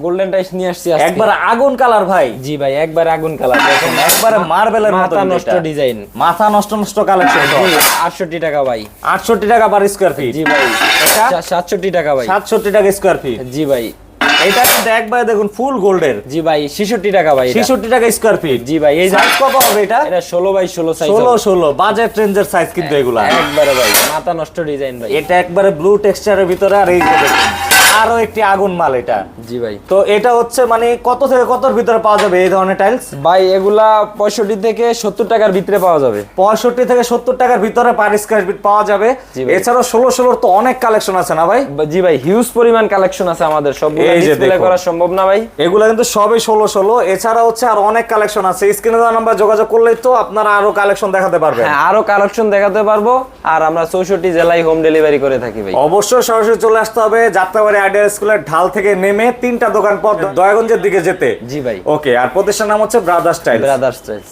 Golden টাইস নিয়ে আসছি আজকে। একবার আগুন কালার ভাই। জি ভাই, একবার আগুন কালার দেখেন, একবারে মার্বেলের মতো মাথা নষ্ট ডিজাইন, মাথা নষ্ট নষ্ট কালেকশন। 68 টাকা ভাই। 68 টাকা পার স্কয়ার ফিট। জি ভাই। এটা 67 টাকা ভাই। 67 টাকা স্কয়ার ফিট। জি ভাই। এটা কিন্তু একবারে দেখুন ফুল গোল্ডের। জি ভাই, 66 টাকা ভাই। 66 টাকা স্কয়ার ফিট। জি ভাই। এই সাইজ কত হবে এটা? এটা 16 বাই 16 সাইজ। 16 বাজেট রেঞ্জের সাইজ কিন্তু এগুলা। একবারে ভাই মাথা নষ্ট ডিজাইন ভাই। এটা একবারে ব্লু টেক্সচারের ভিতরে। আর এই যে দেখুন আরো একটি আগুন মাল এটা। জি ভাই। তো এটা হচ্ছে মানে কত থেকে কতর ভিতরে পাওয়া যাবে এই ধরনের টাইলস? ভাই এগুলা 65 থেকে 70 টাকার ভিতরে পাওয়া যাবে। 65 থেকে 70 টাকার ভিতরে পার স্কয়ার ফিট পাওয়া যাবে। জি ভাই। এছাড়াও 16 তো অনেক কালেকশন আছে না ভাই? জি ভাই, হিউজ পরিমাণ কালেকশন আছে আমাদের, সবগুলো এই যে ডিসপ্লে দেখুন। করা সম্ভব না ভাই। এগুলা কিন্তু সবই 16 এছাড়া হচ্ছে আর অনেক কালেকশন আছে। স্ক্রিনে দেওয়া নাম্বার যোগাযোগ করলেই তো আপনারা আরো কালেকশন দেখাতে পারবেন। হ্যাঁ, আরো কালেকশন দেখাতে পারবো। আর আমরা 64 জেলায় হোম ডেলিভারি করে থাকি ভাই। অবশ্যই সরাসরি চলে আসতে হবে যাত্রাবাড়ি আইডিয়াল স্কুলের ঢাল থেকে নেমে 3টা দোকান পর দয়াগঞ্জের দিকে যেতে। জি ভাই। ওকে, আর প্রতিষ্ঠান নাম হচ্ছে ব্রাদার্স টাইলস। Brothers tiles.